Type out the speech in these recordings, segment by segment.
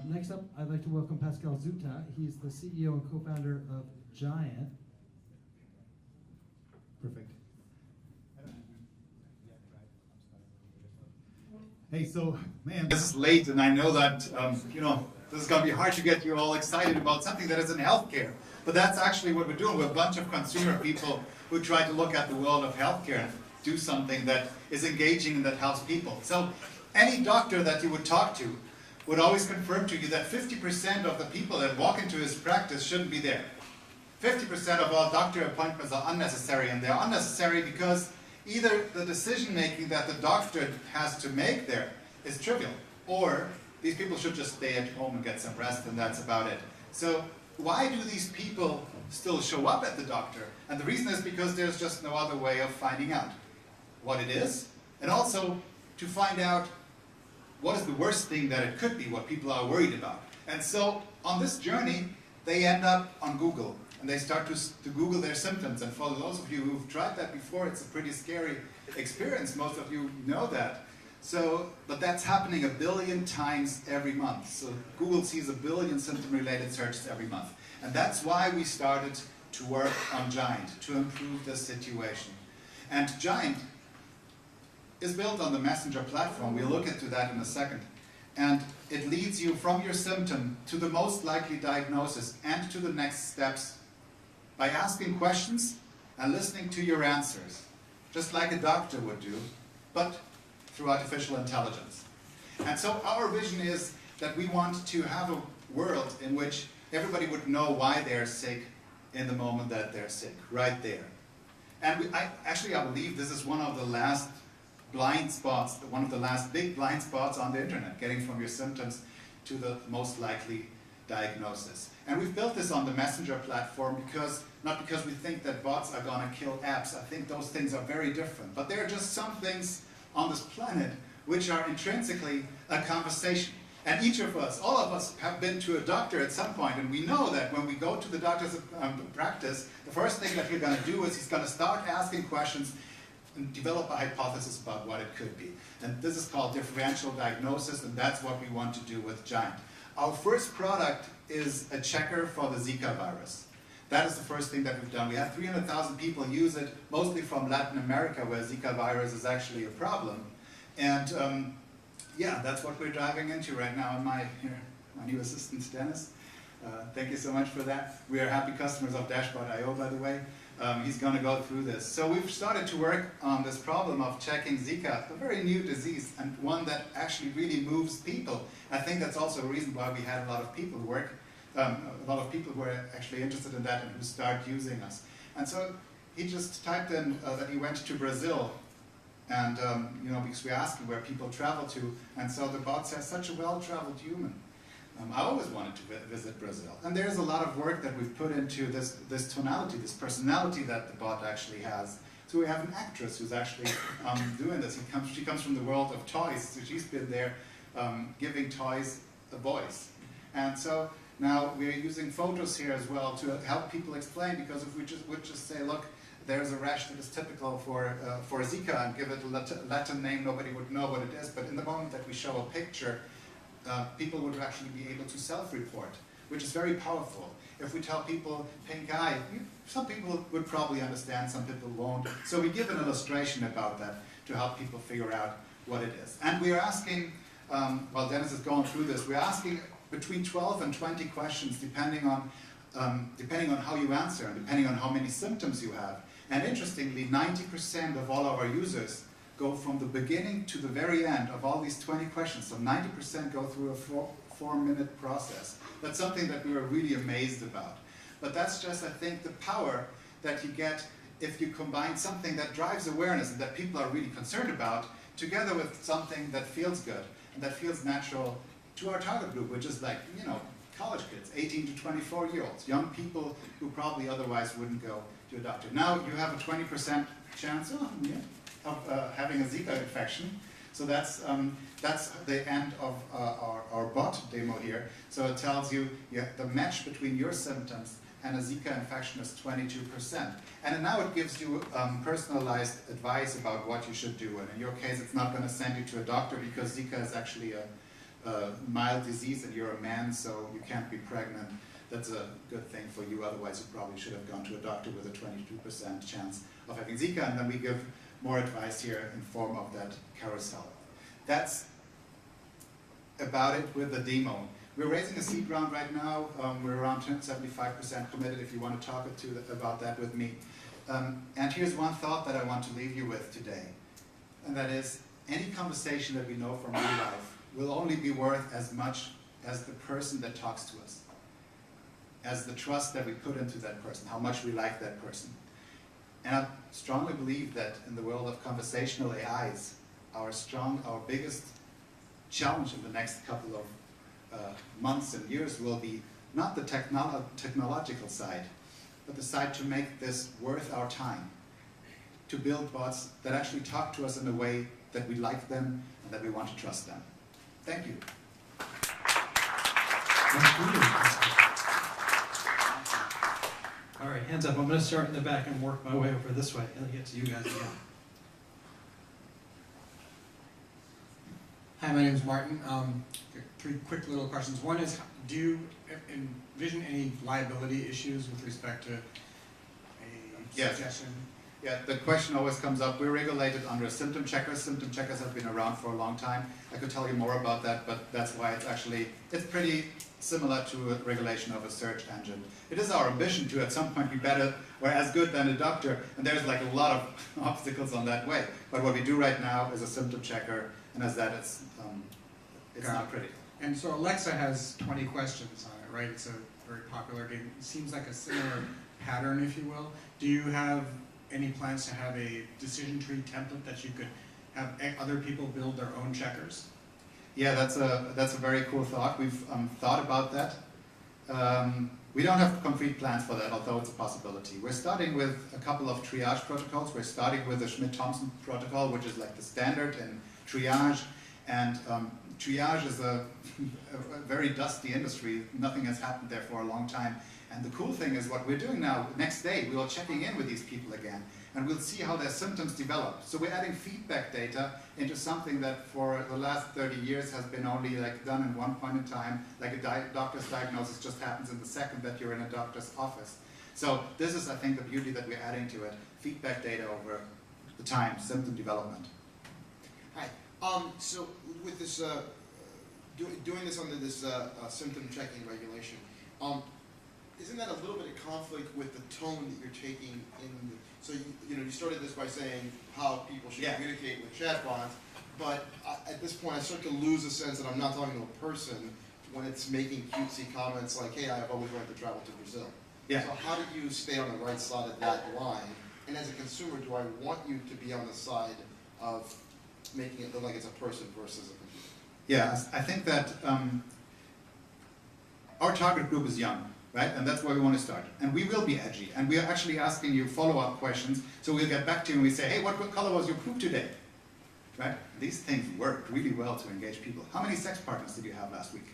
Next up, I'd like to welcome Pascal Zuta. He's the CEO and co-founder of GYANT. Perfect. Hey, so, man, this is late, and I know that, this is going to be hard to get you all excited about something that is in healthcare. But that's actually what we're doing. We're a bunch of consumer people who try to look at the world of healthcare and do something that is engaging and that helps people. So any doctor that you would talk to would always confirm to you that 50% of the people that walk into his practice shouldn't be there. 50% of all doctor appointments are unnecessary, and they're unnecessary because either the decision-making that the doctor has to make there is trivial, or these people should just stay at home and get some rest, and that's about it. So why do these people still show up at the doctor? And the reason is because there's just no other way of finding out what it is, and also to find out what is the worst thing that it could be, what people are worried about. And so on this journey, they end up on Google, and they start to Google their symptoms. And for those of you who've tried that before, it's a pretty scary experience. Most of you know that. But that's happening 1 billion times every month. So Google sees 1 billion symptom-related searches every month. And that's why we started to work on GYANT, to improve this situation. And GYANT is built on the Messenger platform. We'll look into that in a second. And it leads you from your symptom to the most likely diagnosis and to the next steps by asking questions and listening to your answers, just like a doctor would do, but through artificial intelligence. And so our vision is that we want to have a world in which everybody would know why they're sick in the moment that they're sick, right there. And I believe this is one of the last blind spots, one of the last big blind spots on the internet, getting from your symptoms to the most likely diagnosis. And we've built this on the Messenger platform not because we think that bots are going to kill apps. I think those things are very different. But there are just some things on this planet which are intrinsically a conversation. And each of us, all of us, have been to a doctor at some point, and we know that when we go to the doctor's practice, the first thing that he's going to do is he's going to start asking questions and develop a hypothesis about what it could be. And this is called differential diagnosis, and that's what we want to do with GYANT. Our first product is a checker for the Zika virus. That is the first thing that we've done. We have 300,000 people use it, mostly from Latin America, where Zika virus is actually a problem. And yeah, that's what we're diving into right now. And my new assistant, Dennis, thank you so much for that. We are happy customers of Dashboard.io, by the way. He's going to go through this. So we've started to work on this problem of checking Zika, a very new disease, and one that actually really moves people. I think that's also a reason why we had a lot of people work. A lot of people who are actually interested in that and who start using us. And so he just typed in that he went to Brazil, and because we asked him where people travel to, and so the bot says, such a well-traveled human. I always wanted to visit Brazil. And there's a lot of work that we've put into this tonality, this personality that the bot actually has. So we have an actress who's actually doing this. She comes from the world of toys, so she's been there giving toys a voice. And so now we're using photos here as well to help people explain, because if we would just say, look, there's a rash that is typical for Zika, and give it a Latin name, nobody would know what it is. But in the moment that we show a picture, people would actually be able to self-report, which is very powerful. If we tell people pink eye, some people would probably understand, some people won't. So we give an illustration about that to help people figure out what it is. And we are asking, while Dennis is going through this, we're asking between 12 and 20 questions depending on how you answer and depending on how many symptoms you have. And interestingly, 90% of all of our users go from the beginning to the very end of all these 20 questions. So 90% go through a four-minute process. That's something that we were really amazed about. But that's just, I think, the power that you get if you combine something that drives awareness and that people are really concerned about, together with something that feels good and that feels natural to our target group, which is like, college kids, 18 to 24-year-olds, young people who probably otherwise wouldn't go to a doctor. Now you have a 20% chance of having a Zika infection. So that's the end of our bot demo here. So it tells you the match between your symptoms and a Zika infection is 22%. And now it gives you personalized advice about what you should do. And in your case, it's not going to send you to a doctor because Zika is actually mild disease and you're a man, so you can't be pregnant, that's a good thing for you. Otherwise, you probably should have gone to a doctor with a 22% chance of having Zika. And then we give more advice here in form of that carousel. That's about it with the demo. We're raising a seed round right now. We're around 75% committed if you want to talk about that with me. And here's one thought that I want to leave you with today. And that is, any conversation that we know from real life will only be worth as much as the person that talks to us, as the trust that we put into that person, how much we like that person. And I strongly believe that in the world of conversational AIs, our biggest challenge in the next couple of months and years will be not the technological side, but the side to make this worth our time, to build bots that actually talk to us in a way that we like them and that we want to trust them. Thank you. All right, hands up. I'm going to start in the back and work my way over this way and get to you guys again. Hi, my name is Martin. Three quick little questions. One is, do you envision any liability issues with respect to a Yes. suggestion? Yeah, the question always comes up. We're regulated under symptom checkers. Symptom checkers have been around for a long time. I could tell you more about that, but that's why it's pretty similar to a regulation of a search engine. It is our ambition to at some point be better or as good than a doctor, and there's like a lot of obstacles on that way. But what we do right now is a symptom checker, and as that, it's not pretty. And so Alexa has 20 questions on it, right? It's a very popular game. It seems like a similar pattern, if you will. Do you have any plans to have a decision tree template that you could have other people build their own checkers? Yeah, that's a very cool thought. We've thought about that. We don't have concrete plans for that, although it's a possibility. We're starting with a couple of triage protocols. We're starting with the Schmidt-Thompson protocol, which is like the standard in triage. And triage is a very dusty industry. Nothing has happened there for a long time. And the cool thing is what we're doing now, next day, we are checking in with these people again, and we'll see how their symptoms develop. So we're adding feedback data into something that for the last 30 years has been only like done in one point in time, like a doctor's diagnosis just happens in the second that you're in a doctor's office. So this is, I think, the beauty that we're adding to it, feedback data over the time, symptom development. Hi. So with this, doing this under this symptom checking regulation, isn't that a little bit of conflict with the tone that you're taking in? So you started this by saying how people should communicate with chatbots, but at this point I start to lose a sense that I'm not talking to a person when it's making cutesy comments like, "Hey, I've always wanted to travel to Brazil." Yeah. So how do you stay on the right side of that line? And as a consumer, do I want you to be on the side of making it look like it's a person versus a computer? Yeah, I think that our target group is young. Right? And that's where we want to start. And we will be edgy. And we are actually asking you follow-up questions. So we'll get back to you and we say, hey, what color was your poop today? Right? These things work really well to engage people. How many sex partners did you have last week?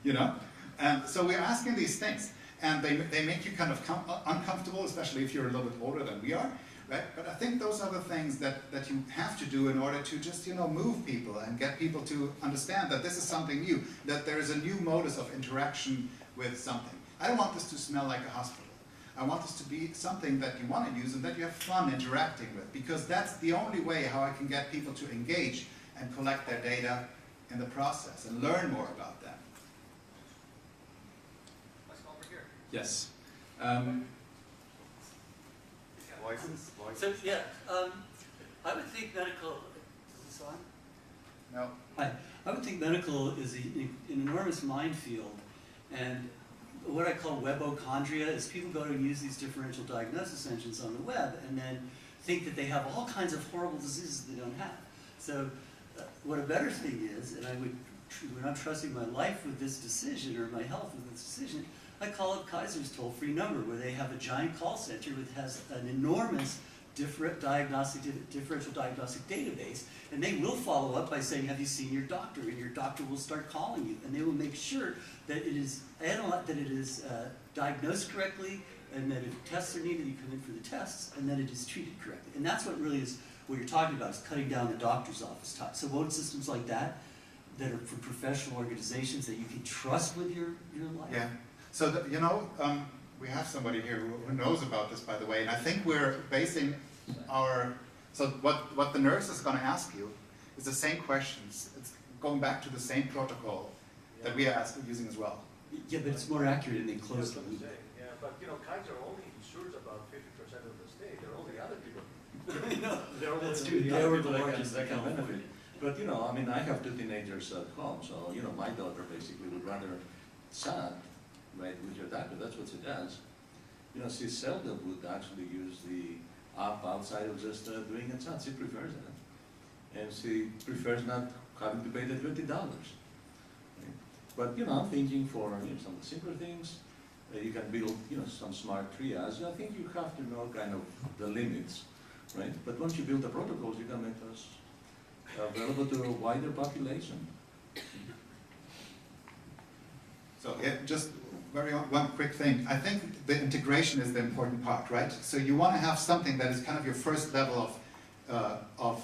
You know? And so we're asking these things. And they make you kind of uncomfortable, especially if you're a little bit older than we are. Right? But I think those are the things that you have to do in order to just, move people and get people to understand that this is something new, that there is a new modus of interaction with something. I don't want this to smell like a hospital. I want this to be something that you want to use and that you have fun interacting with, because that's the only way how I can get people to engage and collect their data in the process and learn more about them. Let's go over here. Yes. Voices. So yeah, I would think medical. Is this on? No. Hi. I would think medical is an enormous minefield, and what I call webochondria is people go to use these differential diagnosis engines on the web and then think that they have all kinds of horrible diseases they don't have. So what a better thing is, and when I'm trusting my life with this decision or my health with this decision, I call up Kaiser's toll-free number, where they have a giant call center that has an enormous differential diagnostic database, and they will follow up by saying, have you seen your doctor? And your doctor will start calling you, and they will make sure that it is diagnosed correctly, and that if tests are needed, you come in for the tests, and that it is treated correctly. And that's what really is what you're talking about, is cutting down the doctor's office time. So phone systems like that, that are for professional organizations that you can trust with your life? Yeah. So, we have somebody here who knows about this, by the way, and I think we're basing so what the nurse is going to ask you is the same questions. It's going back to the same protocol that we are using as well. Yeah, but it's more accurate and they close the loop. Yeah, but Kaiser only insures about 50% of the state. There are only other people. That's only true. the They other were people the that can- largest that can account. benefit. But I mean, I have two teenagers at home, so my daughter basically would rather chat, right, with your doctor. That's what she does. She seldom would actually use the app outside of just doing a chat. She prefers that, and she prefers not having to pay the $20. Right? But I'm thinking for some of the simpler things, you can build some smart triage. I think you have to know kind of the limits, right? But once you build the protocols, you can make those available to a wider population. So just one quick thing. I think the integration is the important part, right? So you want to have something that is kind of your first level of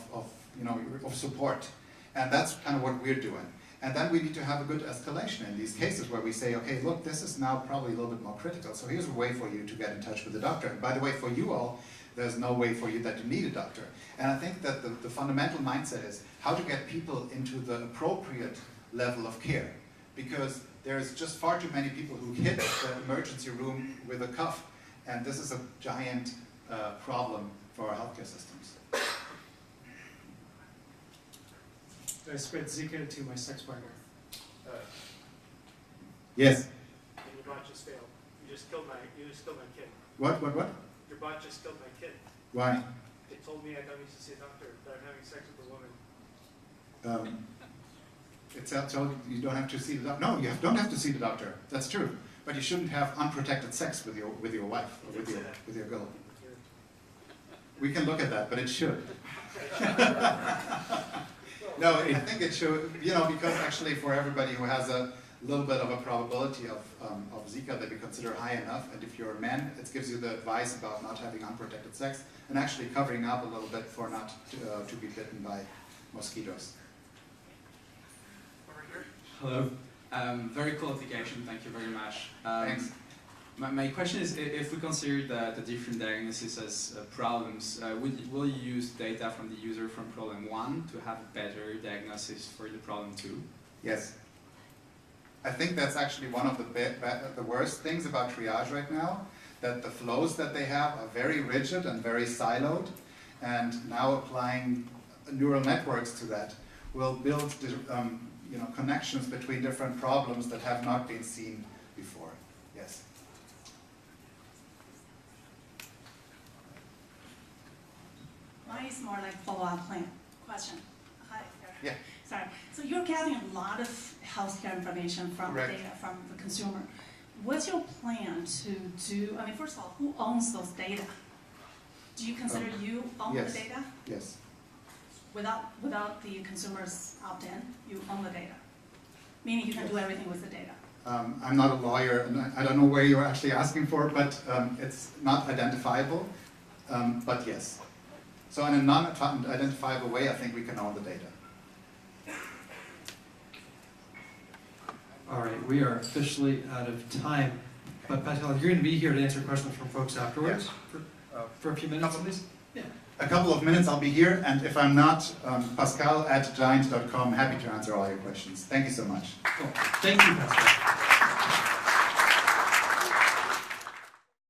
support, and that's kind of what we're doing. And then we need to have a good escalation in these cases where we say, okay, look, this is now probably a little bit more critical. So here's a way for you to get in touch with the doctor. And by the way, for you all, there's no way for you that you need a doctor. And I think that the fundamental mindset is how to get people into the appropriate level of care. Because there's just far too many people who hit the emergency room with a cuff. And this is a giant problem for our healthcare systems. I spread Zika to my sex partner. Yes. And your bot just failed. You just killed my kid. What? Your bot just killed my kid. Why? It told me I don't need to see a doctor, that I'm having sex with a woman. It told you don't have to see the doctor. No, you don't have to see the doctor. That's true. But you shouldn't have unprotected sex with your wife or with your girl. We can look at that, but it should. No, I think it should, because actually for everybody who has a little bit of a probability of Zika that we consider high enough, and if you're a man, it gives you the advice about not having unprotected sex and actually covering up a little bit for not to be bitten by mosquitoes. Hello. Very cool application. Thank you very much. Thanks. My question is, if we consider the different diagnoses as problems, will you use data from the user from problem 1 to have a better diagnosis for the problem 2? Yes. I think that's actually one of the worst things about triage right now, that the flows that they have are very rigid and very siloed, and now applying neural networks to that will build connections between different problems that have not been seen before. Yes. Mine is more like follow-up question. Hi. Yeah. Sorry. So you're gathering a lot of healthcare information from Correct. data from the consumer. What's your plan to do? I mean, first of all, who owns those data? Do you consider you own yes. the data? Yes. Without the consumers opt-in, you own the data. Meaning you can do everything with the data. I'm not a lawyer, and I don't know where you're actually asking for, but it's not identifiable, but yes. So in a non-identifiable way, I think we can own the data. All right, we are officially out of time. But Pascal, you're going to be here to answer questions from folks afterwards for a few minutes, please? Yeah. A couple of minutes I'll be here, and if I'm not, Pascal at GYANT.com, happy to answer all your questions. Thank you so much. Cool. Thank you, Pascal.